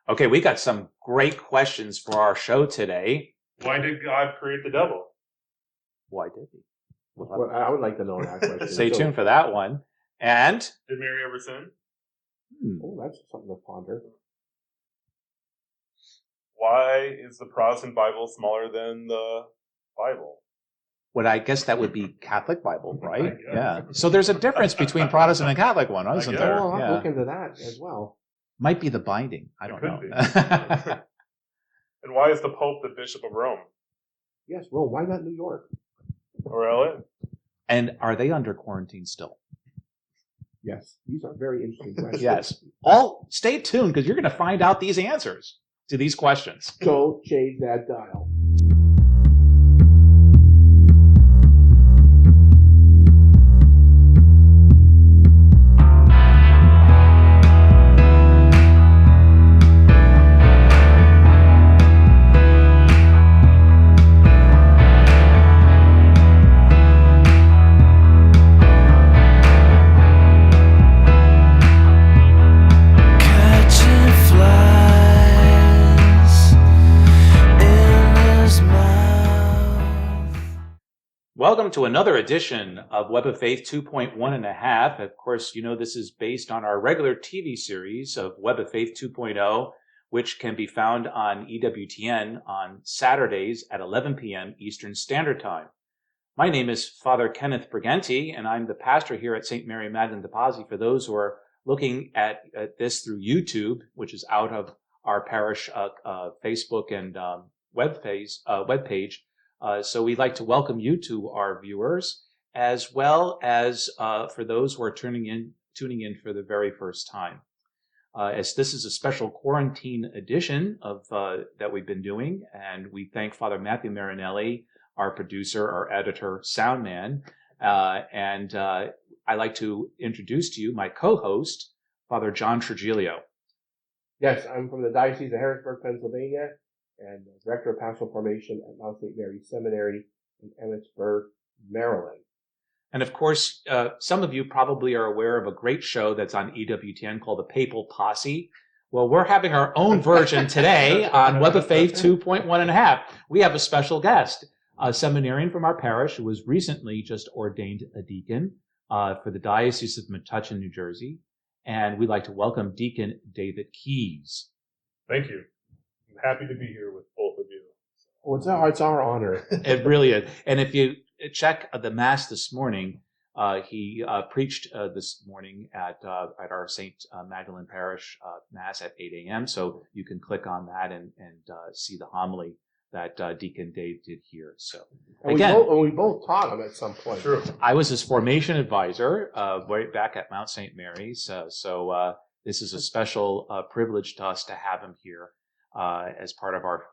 Okay, we got some great questions for our show today. Why did God create the devil? Why did he? Well, I would like to know that question. Stay tuned for that one. And Did Mary ever sin? Oh, that's something to ponder. Why is the Protestant Bible smaller than the Bible? what I guess that would be Catholic Bible, I right? guess. Yeah. So there's a difference between Protestant and Catholic one, isn't guess. there? Oh, I'll Yeah. look into that as well. Might be the binding. I don't could know. be. And why is the Pope the Bishop of Rome? Yes, well, why not New York? Or LA? And are they under quarantine still? Yes, these are very interesting questions. Yes. All stay tuned because you're going to find out these answers to these questions. Don't change that dial. Welcome to another edition of Web of Faith 2.1.5. Of course, you know this is based on our regular TV series of Web of Faith 2.0, which can be found on EWTN on Saturdays at 11 p.m. Eastern Standard Time. My name is Father Kenneth Briganti, and I'm the pastor here at St. Mary Magdalene de Pazzi. For those who are looking at this through YouTube, which is out of our parish Facebook and web page. So we'd like to welcome you to our viewers, as well as for those who are tuning in for the very first time. As this is a special quarantine edition of that we've been doing, and we thank Father Matthew Marinelli, our producer, our editor, sound man, and I'd like to introduce to you my co-host, Father John Trujillo. Yes, I'm from the Diocese of Harrisburg, Pennsylvania, and Director of Pastoral Formation at Mount St. Mary's Seminary in Emmitsburg, Maryland. And of course, some of you probably are aware of a great show that's on EWTN called The Papal Posse. Well, we're having our own version today on Web of Faith 2.1.5. We have a special guest, a seminarian from our parish who was recently just ordained a deacon for the Diocese of Metuchen, New Jersey. And we'd like to welcome Deacon David Keyes. Thank you. I'm happy to be here with both of you. Well, it's our honor. It really is. And if you check the Mass this morning, he preached this morning at our St. Magdalene Parish Mass at 8 a.m. So you can click on that and see the homily that Deacon Dave did here. So And again, we both taught him at some point. True. I was his formation advisor right back at Mount St. Mary's. So this is a special privilege to us to have him here as part of our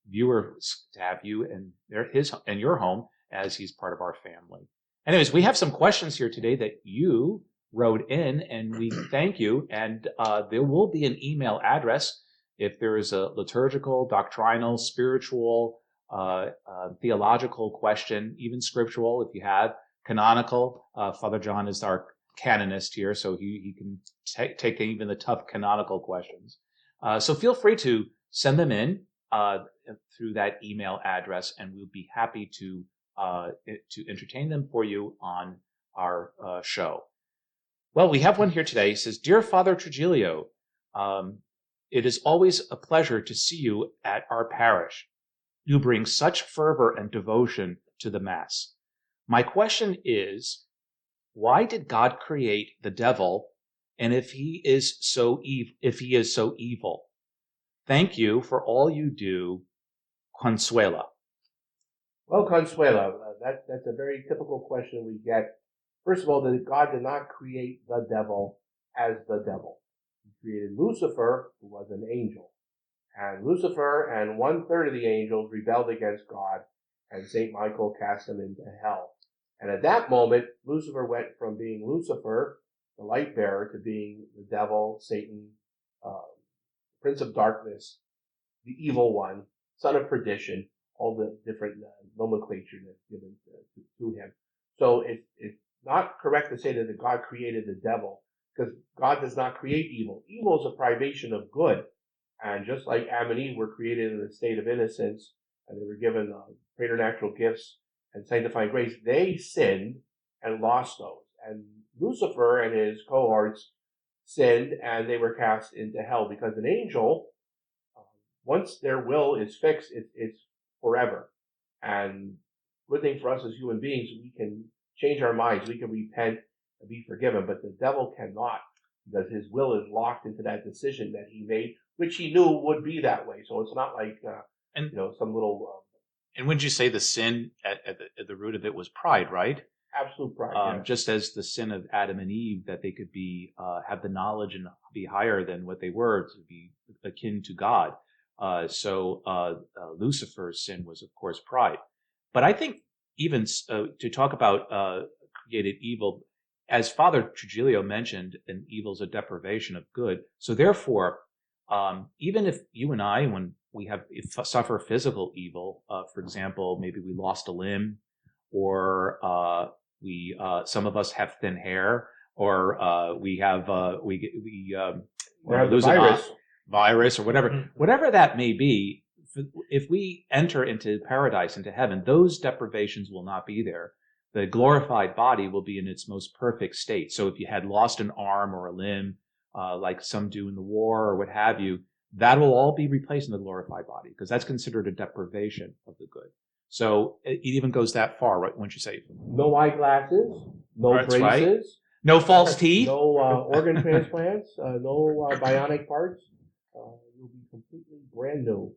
viewers, to have you and your home as he's part of our family. Anyways, we have some questions here today that you wrote in, and we thank you. And there will be an email address if there is a liturgical, doctrinal, spiritual, theological question, even scriptural, if you have canonical. Father John is our canonist here, so he can take even the tough canonical questions. So feel free to send them in through that email address, and we'll be happy to entertain them for you on our show. Well, we have one here today. It says, "Dear Father Trujillo, it is always a pleasure to see you at our parish. You bring such fervor and devotion to the Mass. My question is, why did God create the devil, and if he is so evil? Thank you for all you do, Consuela." Well, Consuelo, that's a very typical question we get. First of all, that God did not create the devil as the devil. He created Lucifer, who was an angel. And Lucifer and 1/3 of the angels rebelled against God, and St. Michael cast them into hell. And at that moment, Lucifer went from being Lucifer, the light bearer, to being the devil, Satan, Prince of Darkness, the evil one, son of perdition, all the different nomenclature that's given to him. So it's not correct to say that God created the devil, because God does not create evil. Evil is a privation of good. And just like Adam and Eve were created in a state of innocence, and they were given preternatural gifts and sanctifying grace, they sinned and lost those. And Lucifer and his cohorts sinned, and they were cast into hell, because an angel, once their will is fixed, it's forever. And good thing for us as human beings, we can change our minds, we can repent and be forgiven, but the devil cannot, because his will is locked into that decision that he made, which he knew would be that way. So it's not like some little and wouldn't you say the sin at the root of it was pride, right? absolute pride. Just as the sin of Adam and Eve, that they could be have the knowledge and be higher than what they were, to be akin to God. So Lucifer's sin was, of course, pride. But I think even to talk about created evil, as Father Trujillo mentioned, an evil is a deprivation of good. So therefore, even if you and I, when we suffer physical evil, for example, maybe we lost a limb, or some of us have thin hair, or we lose a virus or whatever that may be. If we enter into paradise, into heaven, those deprivations will not be there. The glorified body will be in its most perfect state. So if you had lost an arm or a limb, like some do in the war or what have you, that will all be replaced in the glorified body, because that's considered a deprivation of the good. So it even goes that far, right? Once you say no eyeglasses, no braces, right. No false teeth, no organ transplants, no bionic parts. You'll be completely brand new.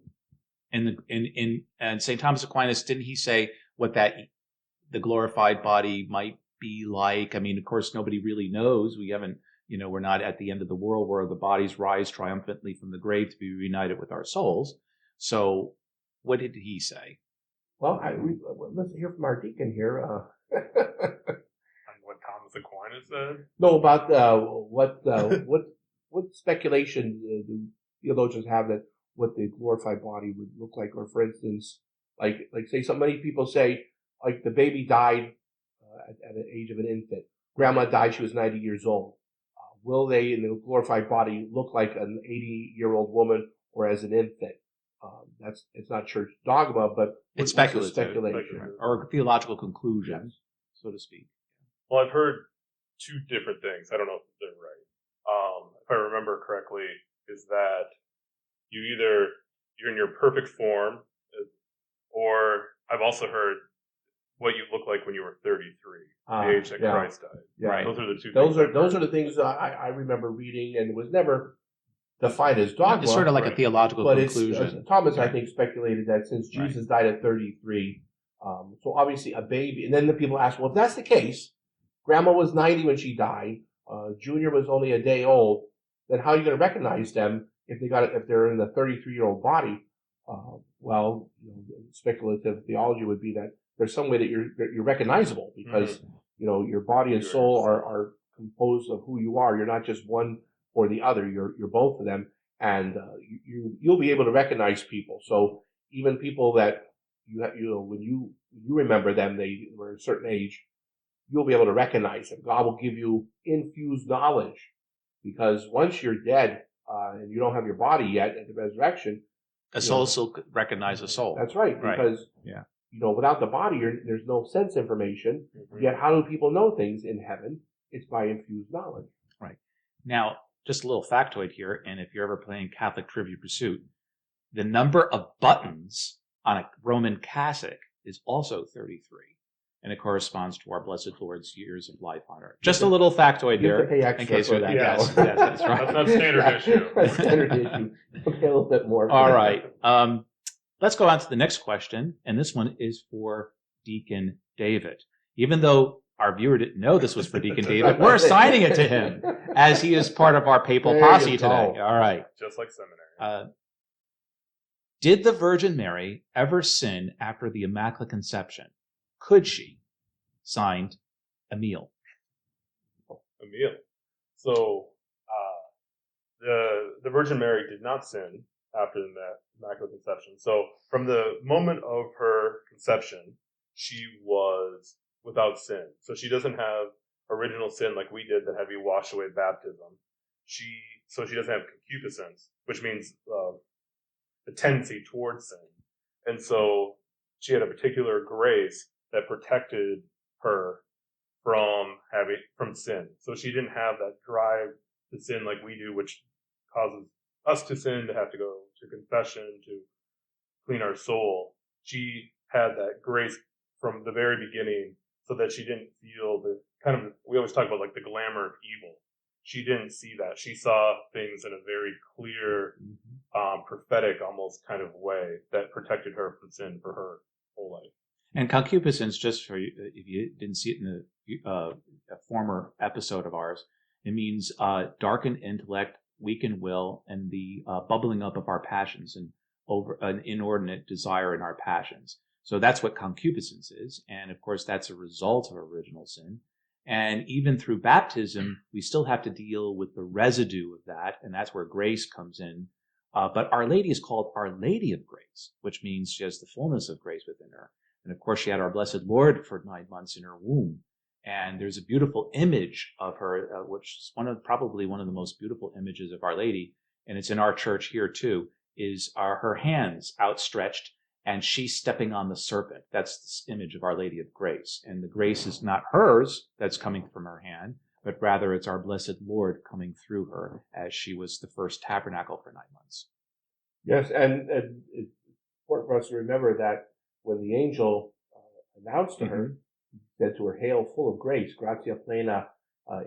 And St. Thomas Aquinas, didn't he say what the glorified body might be like? I mean, of course, nobody really knows. We haven't, we're not at the end of the world where the bodies rise triumphantly from the grave to be reunited with our souls. So what did he say? Well, let's hear from our deacon here. What Thomas Aquinas said? No, about what speculation do theologians have that what the glorified body would look like? Or for instance, like say, so many people say, like, the baby died at the age of an infant. Grandma died, she was 90 years old. Will they, in the glorified body, look like an 80-year-old woman or as an infant? It's not church dogma, but it's speculation or theological conclusion, so to speak. Well, I've heard two different things. I don't know if they're right. If I remember correctly, is that you're in your perfect form, or I've also heard what you look like when you were 33, the age that Christ died. Yeah. Right. Those are the two. Those are the things I remember reading, and it was never defined as dogma. It's sort of like a theological conclusion. Thomas, I think, speculated that since Jesus died at 33, so obviously a baby. And then the people ask, well, if that's the case, Grandma was 90 when she died, Junior was only a day old, then how are you going to recognize them if they're in the 33-year-old body? Speculative theology would be that there's some way that you're recognizable, because your body and soul are composed of who you are. You're not just one or the other. You're both of them, and you'll be able to recognize people. So even people that when you remember them, they were a certain age, you'll be able to recognize them. God will give you infused knowledge, because once you're dead and you don't have your body yet at the resurrection, a soul still recognize a soul. That's right, because without the body, there's no sense information. Mm-hmm. Yet, how do people know things in heaven? It's by infused knowledge. Right. Now, just a little factoid here, and if you're ever playing Catholic Trivia Pursuit, the number of buttons on a Roman cassock is also 33. And it corresponds to our Blessed Lord's years of life on earth. Just a little factoid there. In case for that. Yes, that's right. That's not standard issue. That's standard issue. Okay, a little bit more. All right. Let's go on to the next question. And this one is for Deacon David. Even though our viewer didn't know this was for Deacon David, we're assigning it to him, as he is part of our papal posse today. All right. Just like seminary. Did the Virgin Mary ever sin after the Immaculate Conception? Could she? Signed, Emile. Emile. So, the Virgin Mary did not sin after the Immaculate Conception. So, from the moment of her conception, she was without sin. So she doesn't have original sin like we did that had to be washed away at baptism. she doesn't have concupiscence, which means the tendency towards sin. And so she had a particular grace that protected her from sin. So she didn't have that drive to sin like we do, which causes us to sin, to have to go to confession, to clean our soul. She had that grace from the very beginning so that she didn't feel the kind of, we always talk about like the glamour of evil. She didn't see that. She saw things in a very clear, prophetic almost kind of way that protected her from sin for her whole life. And concupiscence, just for you, if you didn't see it in a former episode of ours, it means darkened intellect, weakened will, and the bubbling up of our passions and over an inordinate desire in our passions. So that's what concupiscence is. And of course, that's a result of original sin. And even through baptism, we still have to deal with the residue of that. And that's where grace comes in. But Our Lady is called Our Lady of Grace, which means she has the fullness of grace within her. And of course, she had our Blessed Lord for 9 months in her womb. And there's a beautiful image of her, which is probably one of the most beautiful images of Our Lady. And it's in our church here too, is her hands outstretched and she's stepping on the serpent. That's this image of Our Lady of Grace. And the grace is not hers that's coming from her hand, but rather it's our Blessed Lord coming through her as she was the first tabernacle for 9 months. Yes, and it's important for us to remember that when the angel announced to her, he said to her, "Hail, full of grace, gratia plena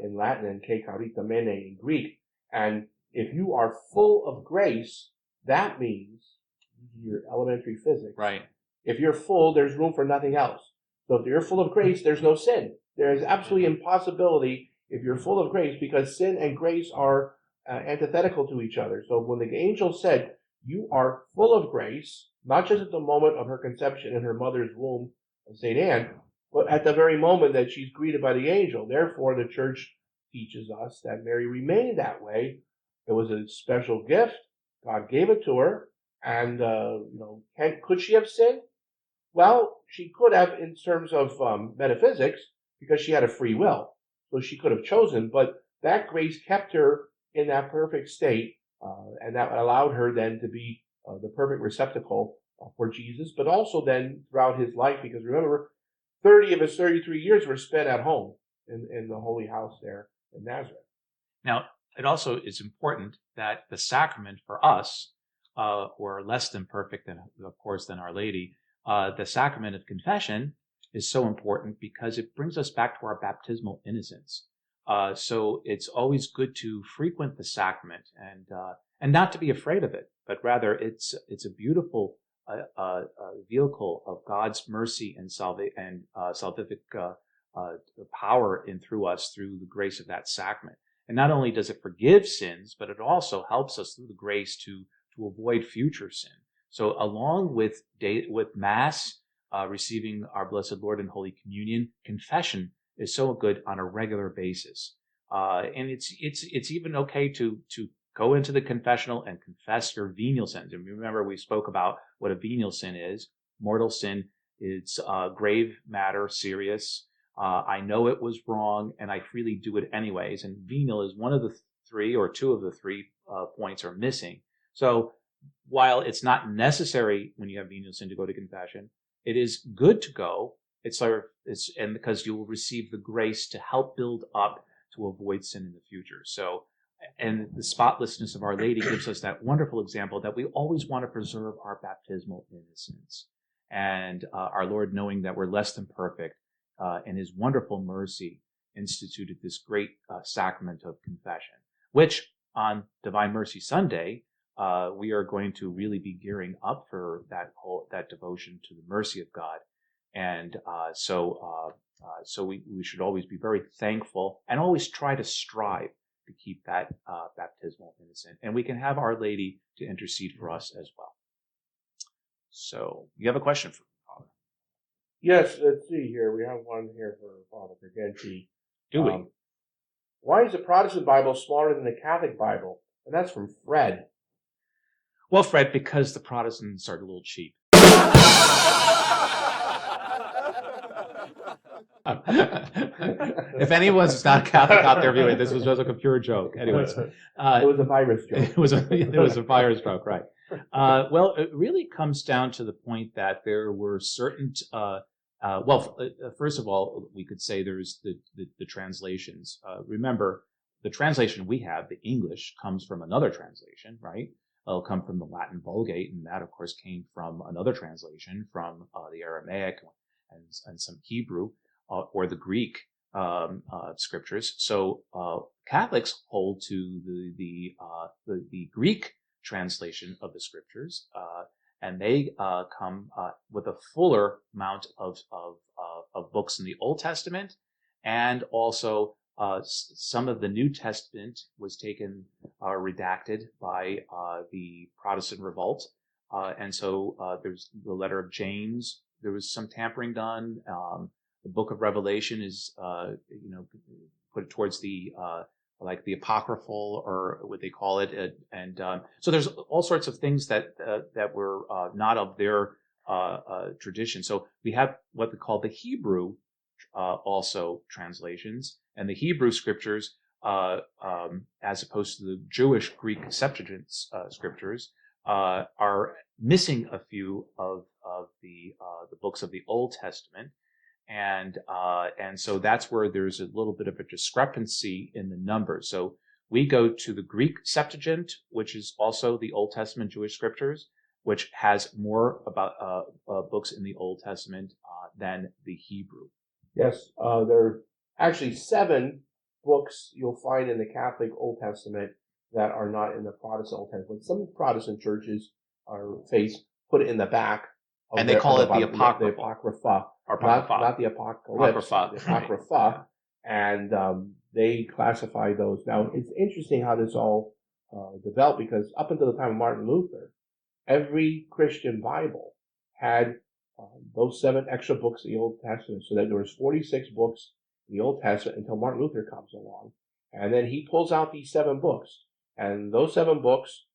in Latin and que carita mene in Greek." And if you are full of grace, that means your elementary physics. Right. If you're full, there's room for nothing else. So if you're full of grace, there's no sin. There is absolutely impossibility if you're full of grace, because sin and grace are antithetical to each other. So when the angel said, "You are full of grace," not just at the moment of her conception in her mother's womb of St. Anne, but at the very moment that she's greeted by the angel. Therefore, the church teaches us that Mary remained that way. It was a special gift. God gave it to her. And, could she have sinned? Well, she could have in terms of metaphysics, because she had a free will. So she could have chosen, but that grace kept her in that perfect state, and that allowed her then to be the perfect receptacle for Jesus, but also then throughout his life, because remember, 30 of his 33 years were spent at home in the holy house there in Nazareth. Now, it also is important that the sacrament for us, who are less than perfect, than Our Lady, the sacrament of confession is so important because it brings us back to our baptismal innocence. So it's always good to frequent the sacrament and not to be afraid of it, but rather it's a beautiful vehicle of God's mercy and salvific power in through us through the grace of that sacrament. And not only does it forgive sins, but it also helps us through the grace to avoid future sin. So along with Mass, receiving our Blessed Lord in Holy Communion, confession is so good on a regular basis. And it's even okay to go into the confessional and confess your venial sins. And remember, we spoke about what a venial sin is. Mortal sin is grave matter, serious. I know it was wrong, and I freely do it anyways. And venial is one of the three, or two of the three points are missing. So while it's not necessary when you have venial sin to go to confession, it is good to go. And because you will receive the grace to help build up to avoid sin in the future. So, and the spotlessness of Our Lady gives us that wonderful example that we always want to preserve our baptismal innocence. And our Lord, knowing that we're less than perfect, in his wonderful mercy, instituted this great sacrament of confession, which on Divine Mercy Sunday, we are going to really be gearing up for that devotion to the mercy of God. And so we should always be very thankful and always try to strive to keep that baptismal innocent. And we can have Our Lady to intercede for us as well. So you have a question for me, Father? Yes, let's see here. We have one here for Father Pergenti. Do we? Why is the Protestant Bible smaller than the Catholic Bible? And that's from Fred. Well, Fred, because the Protestants are a little cheap. If anyone's not Catholic out there viewing, this was just a pure joke. Anyways, It was a virus joke. it was a virus joke, right? Well, it really comes down to the point that there were certain. First of all, we could say there's the translations. Remember, the translation we have, the English, comes from another translation, right? It'll come from the Latin Vulgate, and that, of course, came from another translation from the Aramaic and some Hebrew or the Greek scriptures. So Catholics hold to the Greek translation of the scriptures, and they come with a fuller amount of books in the Old Testament, and also some of the New Testament was taken, redacted by the Protestant revolt. And so there's the letter of James. There was some tampering done. The book of Revelation is, put towards the like the Apocryphal, or what they call it. And so there's all sorts of things that were not of their tradition. So we have what they call the Hebrew also translations, and the Hebrew scriptures, as opposed to the Jewish Greek Septuagint scriptures, are missing a few of the books of the Old Testament, and so that's where there's a little bit of a discrepancy in the numbers. So we go to the Greek Septuagint, which is also the Old Testament Jewish scriptures, which has more about books in the Old Testament than the Hebrew. Yes, there are actually 7 books you'll find in the Catholic Old Testament that are not in the Protestant Old Testament. Some Protestant churches or faiths put it in the back. And they call it the Apocrypha. The Apocrypha. Not the Apocalypse. The Apocrypha. And they classify those. Now, it's interesting how this all developed, because up until the time of Martin Luther, every Christian Bible had those 7 extra books of the Old Testament, so that there was 46 books in the Old Testament until Martin Luther comes along. And then he pulls out these 7 books. And those 7 books,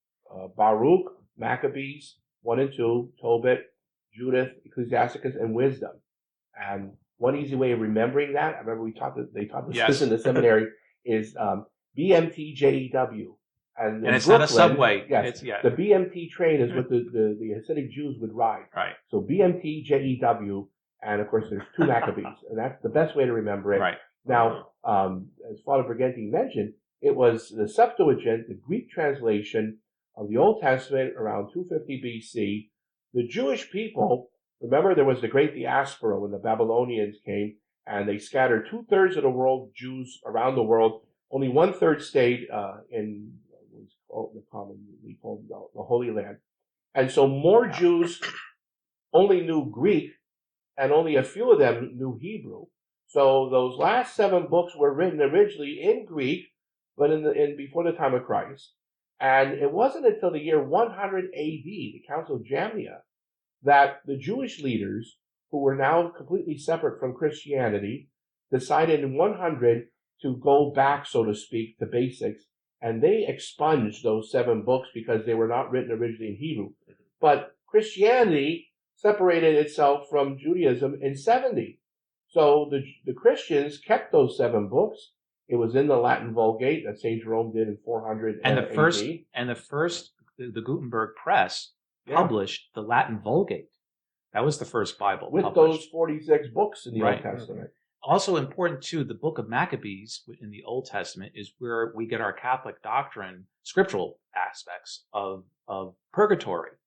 Baruch, Maccabees, 1 and 2, Tobit, Judith, Ecclesiasticus, and Wisdom. And one easy way of remembering that, I remember they taught this in the seminary, is BMTJEW. And it's Brooklyn, not a subway. Yes, the BMT train is what the Hasidic Jews would ride. Right. So BMTJEW, and of course there's 2 Maccabees, and that's the best way to remember it. Right. Now, as Father Briganti mentioned, it was the Septuagint, the Greek translation of the Old Testament around 250 BC. The Jewish people, remember there was the great diaspora when the Babylonians came, and they scattered 2/3 of the world, Jews around the world. Only 1/3 stayed in what's commonly called the Holy Land. And so more Jews only knew Greek, and only a few of them knew Hebrew. So those last 7 books were written originally in Greek, but in before the time of Christ. And it wasn't until the year 100 AD, the Council of Jamnia, that the Jewish leaders, who were now completely separate from Christianity, decided in 100 to go back, so to speak, to basics, and they expunged those 7 books because they were not written originally in Hebrew. But Christianity separated itself from Judaism in 70. So the Christians kept those 7 books. It was in the Latin Vulgate that St. Jerome did in 400 And AD. the Gutenberg Press published the Latin Vulgate. That was the first Bible with published. those 46 books in the Right. Old Testament. Also important too, the book of Maccabees in the Old Testament is where we get our Catholic doctrine, scriptural aspects of purgatory.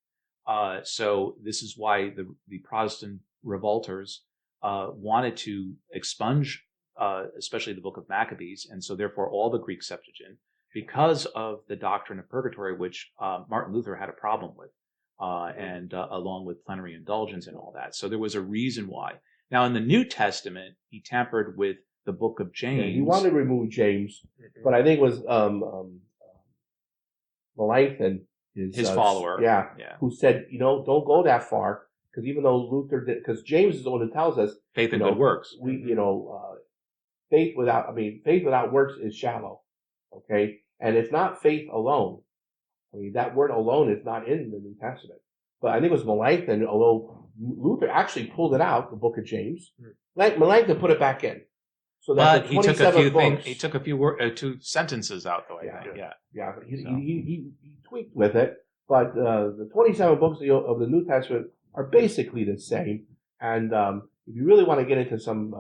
So this is why the Protestant revolters wanted to expunge, especially the book of Maccabees, and so therefore all the Greek Septuagint, because of the doctrine of purgatory, which Martin Luther had a problem with, and along with plenary indulgence and all that. So there was a reason why. Now in the New Testament, he tampered with the book of James. Yeah, he wanted to remove James, but I think it was Melanchthon, his follower, who said, don't go that far, because even though Luther did, because James is the one who tells us faith and good works. Faith without works is shallow. Okay, and it's not faith alone. I mean, that word alone is not in the New Testament. But I think it was Melanchthon, although Luther actually pulled it out, the Book of James. Melanchthon put it back in. So that But the he took a few 27 things. books, He took a few two sentences out, though. I think. Yeah. but he, So. he tweaked with it. But the 27 books of the New Testament are basically the same. And if you really want to get into some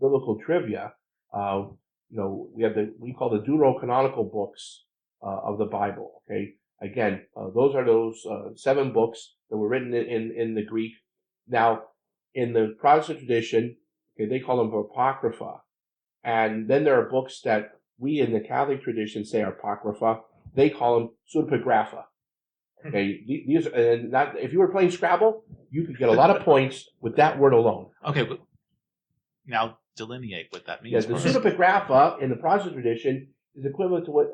biblical trivia, we have we call the deuterocanonical books of the Bible. Okay, again, those are those 7 books that were written in the Greek. Now, in the Protestant tradition, okay, they call them Apocrypha, and then there are books that we in the Catholic tradition say are Apocrypha. They call them Pseudepigrapha. Okay, these not if you were playing Scrabble, you could get a lot of points with that word alone. Okay, but now delineate what that means. Yes, the Pseudepigrapha in the Protestant tradition is equivalent to what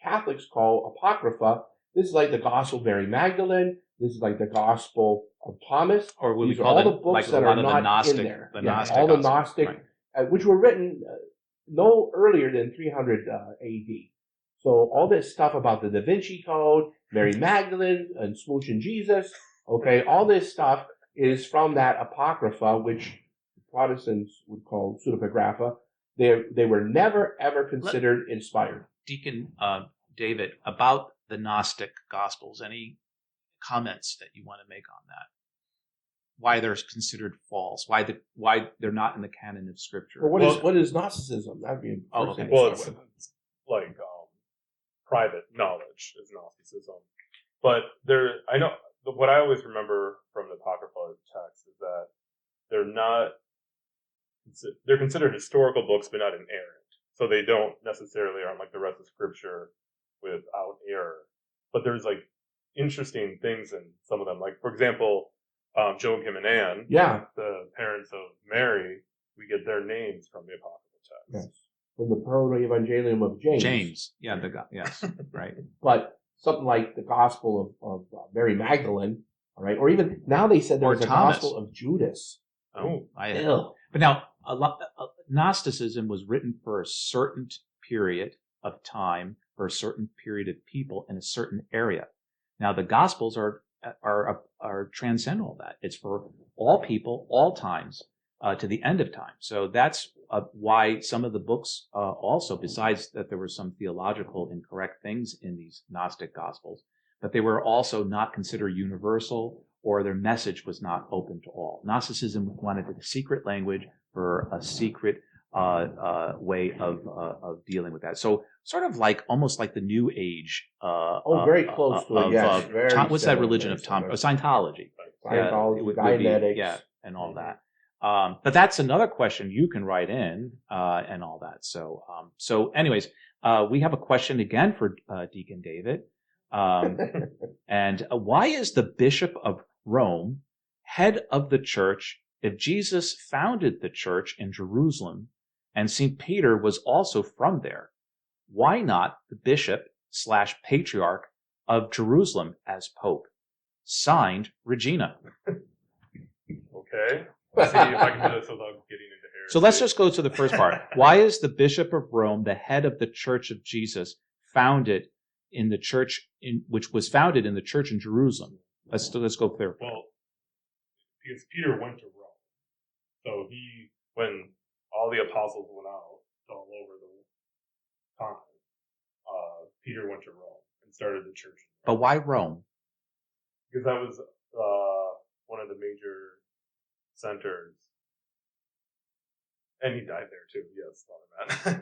Catholics call Apocrypha. This is like the Gospel of Mary Magdalene. This is like the Gospel of Thomas. Or what we These are call all the books that are not in there. All the Gnostic, which were written no earlier than 300 A.D. So all this stuff about the Da Vinci Code, Mary Magdalene, and smooching Jesus, okay, all this stuff is from that Apocrypha, which Protestants would call Pseudepigrapha. They were never, ever considered inspired. Deacon David, about the Gnostic Gospels, any comments that you want to make on that? Why they're considered false? Why they're not in the canon of Scripture? Well, what is Gnosticism? That'd be okay. Well, it's like private knowledge is Gnosticism, but I know what I always remember from the Apocrypha text is that they're considered historical books, but not inerrant. So they don't necessarily are like the rest of Scripture without error. But there's like interesting things in some of them. Like, for example, Joachim and Anne, the parents of Mary, we get their names from the Apocrypha text. Yes. From the Proto-Evangelium of James. Yes, right. But something like the Gospel of Mary Magdalene, all right, or even now they said there's a Gospel of Judas. But now, Gnosticism was written for a certain period of time, for a certain period of people in a certain area. Now, the Gospels are transcend all that. It's for all people, all times, to the end of time. So that's why some of the books also, besides that there were some theological incorrect things in these Gnostic Gospels, but they were also not considered universal, or their message was not open to all. Gnosticism wanted a secret language for a secret way of dealing with that. So sort of like almost like the New Age. Very close to it. Yes, what's that religion of Tom? Scientology. Scientology, Dianetics, and all that. But that's another question you can write in and all that. So anyways, we have a question again for Deacon David. And why is the Bishop of Rome head of the church if Jesus founded the church in Jerusalem and St. Peter was also from there? Why not the Bishop/Patriarch of Jerusalem as Pope? Signed, Regina. Okay. Let's see if I can do this without getting into heresy. So let's just go to the first part. Why is the Bishop of Rome the head of the Church of Jesus, founded in the church which was founded in the church in Jerusalem? Let's go there. Well, because Peter went to Rome, so when all the apostles went out all over the continent, Peter went to Rome and started the church. But why Rome? Because that was one of the major centers. And he died there too, yes.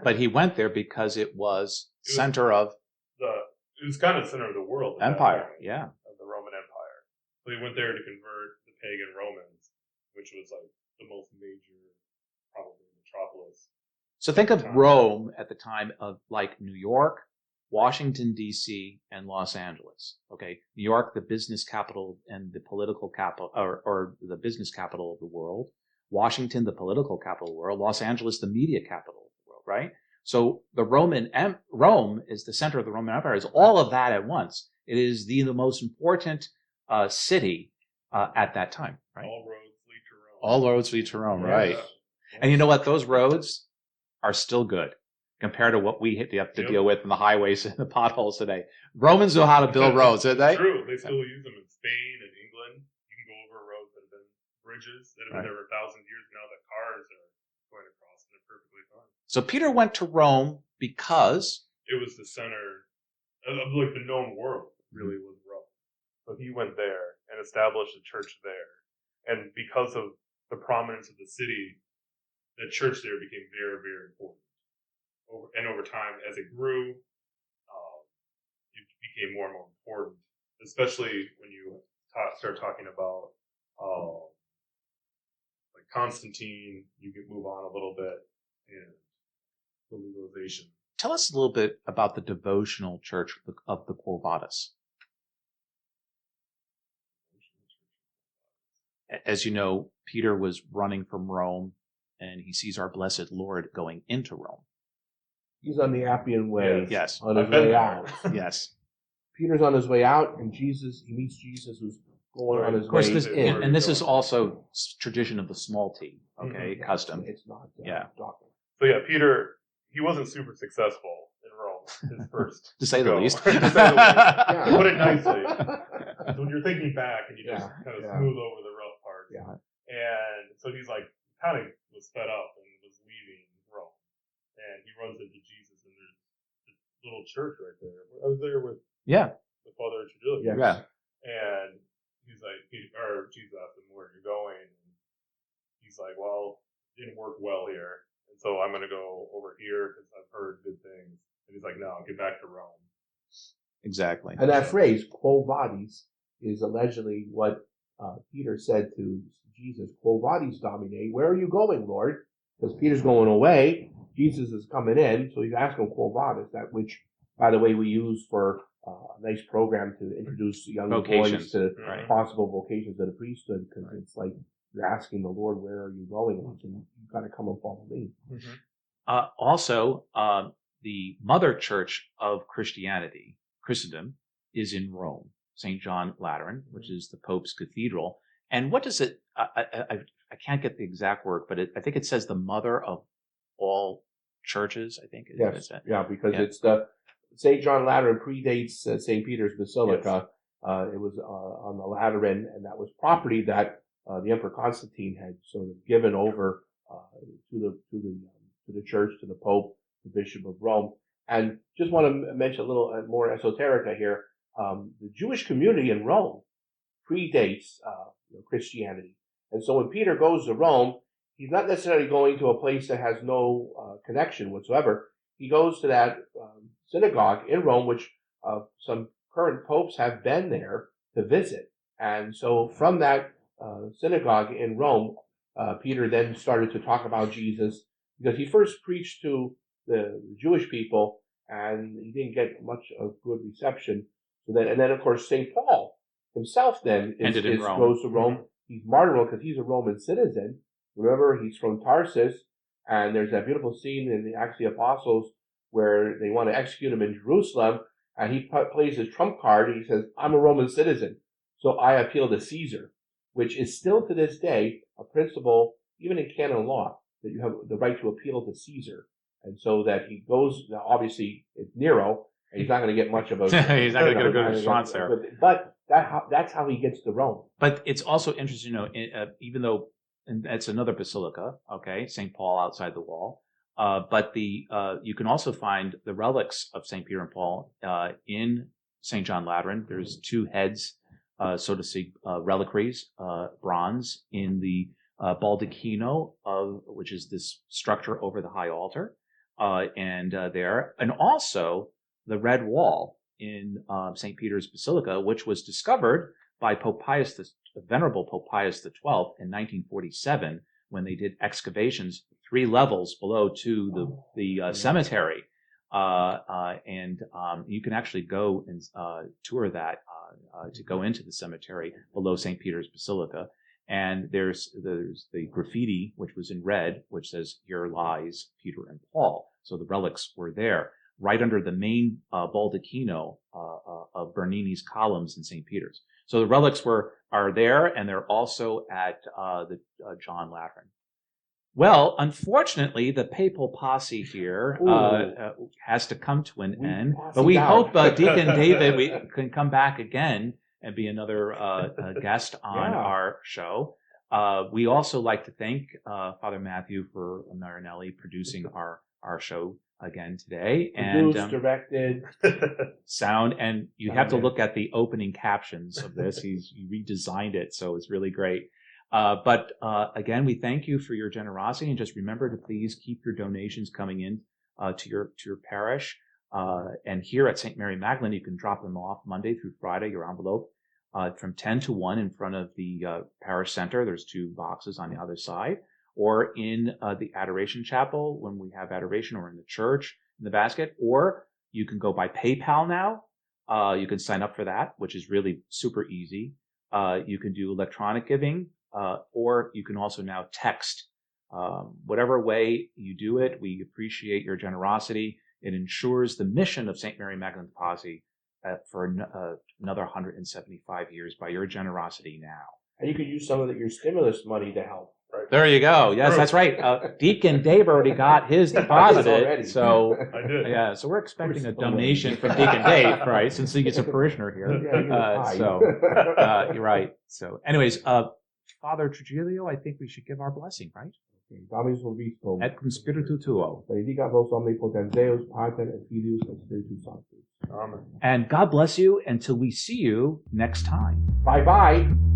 But he went there because it was center of... It was kind of center of the world. Empire, of the Roman Empire. So he went there to convert the pagan Romans, which was like the most major, probably, metropolis. So think of Rome at the time of like New York, Washington, D.C., and Los Angeles. Okay, New York, the business capital and the political capital, or the business capital of the world. Washington, the political capital of the world. Los Angeles, the media capital of the world, right? So the Rome is the center of the Roman Empire. Is all of that at once. It is the most important city at that time, right? All roads lead to Rome. All roads lead to Rome, right? Yeah. And you know what? Those roads are still good compared to what we have to deal with in the highways and the potholes today. Romans know how to build roads, didn't they? True. They still use them in Spain and England. You can go over roads that have been bridges that have been there for 1,000 years. Now the cars are going across and they're perfectly fine. So Peter went to Rome because it was the center of like the known world, really, was Rome. So he went there and established a church there. And because of the prominence of the city, the church there became very, very important. Over time, as it grew, it became more and more important, especially when you start talking about like Constantine. You can move on a little bit, and the legalization. Tell us a little bit about the devotional church of the Quo Vadis. As you know, Peter was running from Rome, and he sees our blessed Lord going into Rome. He's on the Appian Way. Yes. On his way out. Yes. Peter's on his way out, and he meets Jesus, who's going on his way. Of course, this is also tradition of the small t. Okay, Mm-hmm. custom. It's not. Doctrine. So yeah, Peter, he wasn't super successful in Rome. His first, to say the least. To say the least. Yeah. To put it nicely. So when you're thinking back, and you just kind of smooth over the rough parts. Yeah. And so he's like, kind of was fed up and was leaving Rome, and he runs into Jesus, and there's this little church right there. I was there with Father Trujillo. Yes. Yeah. And he's like, Jesus asked him where you're going, and he's like, well, it didn't work well here, and so I'm going to go over here because I've heard good things. And he's like, no, get back to Rome. Exactly. And that phrase, Quo Vadis, is allegedly what Peter said to Jesus, Quo Vadis Domine, where are you going, Lord? Because Peter's going away, Jesus is coming in, so he's asking Quo Vadis, that which, by the way, we use for a nice program to introduce young boys to possible vocations of the priesthood, because it's like you're asking the Lord, where are you going? And you've got to come and follow me. Mm-hmm. Also, the mother church of Christendom, is in Rome, St. John Lateran, which is the Pope's cathedral. And what does it, I can't get the exact word, but I think it says the mother of all churches, I think. Yes, because it's St. John Lateran predates St. Peter's Basilica. Yes. It was on the Lateran, and that was property that the Emperor Constantine had sort of given over to the church, to the Pope, the Bishop of Rome. And just want to mention a little more esoterica here. The Jewish community in Rome predates Christianity. And so when Peter goes to Rome, he's not necessarily going to a place that has no connection whatsoever. He goes to that synagogue in Rome, which some current popes have been there to visit. And so from that synagogue in Rome, Peter then started to talk about Jesus, because he first preached to the Jewish people, and he didn't get much of good reception. And then of course St. Paul himself then goes to Rome. Mm-hmm. He's martyred because he's a Roman citizen. Remember, he's from Tarsus, and there's that beautiful scene in the Acts of the Apostles where they want to execute him in Jerusalem, and he plays his trump card, and he says, I'm a Roman citizen, so I appeal to Caesar, which is still to this day a principle, even in canon law, that you have the right to appeal to Caesar. And so that he goes, now obviously it's Nero, and he's not going to get much of a... he's not going to get a good response there. But that's how he gets to Rome. But it's also interesting, even though, and that's another basilica, okay, St. Paul outside the wall, but you can also find the relics of St. Peter and Paul in St. John Lateran. There's two heads, so to speak, reliquaries, bronze, in the baldacchino, which is this structure over the high altar, and also the red wall in St. Peter's Basilica, which was discovered by Venerable Pope Pius XII in 1947, when they did excavations 3 levels below to the cemetery. And you can actually go and tour that to go into the cemetery below St. Peter's Basilica. And there's the graffiti, which was in red, which says, "Here lies Peter and Paul." So the relics were there, right under the main baldacchino of Bernini's columns in St. Peter's. So the relics are there, and they're also at the John Lateran. Well, unfortunately, the papal posse here has to come to an end. But we hope Deacon David can come back again and be another guest on our show. We also like to thank Father Matthew for Marinelli producing our show again today. Produced, directed, sound, and you have to look at the opening captions of this. He redesigned it, so it's really great. But again, we thank you for your generosity, and just remember to please keep your donations coming in to your parish. And here at St. Mary Magdalene, you can drop them off Monday through Friday, your envelope, from 10 to 1 in front of the parish center. There's 2 boxes on the other side. Or in the Adoration Chapel when we have adoration, or in the church in the basket. Or you can go by PayPal now. You can sign up for that, which is really super easy. You can do electronic giving, or you can also now text. Whatever way you do it, we appreciate your generosity. It ensures the mission of St. Mary Magdalene Posse for another 175 years by your generosity now. And you could use some of your stimulus money to help. Right. There you go. Yes, that's right. Deacon Dave already got his deposited. So I did. yeah, so we're expecting a donation from Deacon Dave, right? Since he gets a parishioner here. You're right. So, anyways, Father Trujillo, I think we should give our blessing, right? Dominus vobiscum. Et cum spiritu tuo. Benedicat vos omnipotens Deus, Pater et Filius et Spiritus Sanctus. Amen. And God bless you until we see you next time. Bye-bye.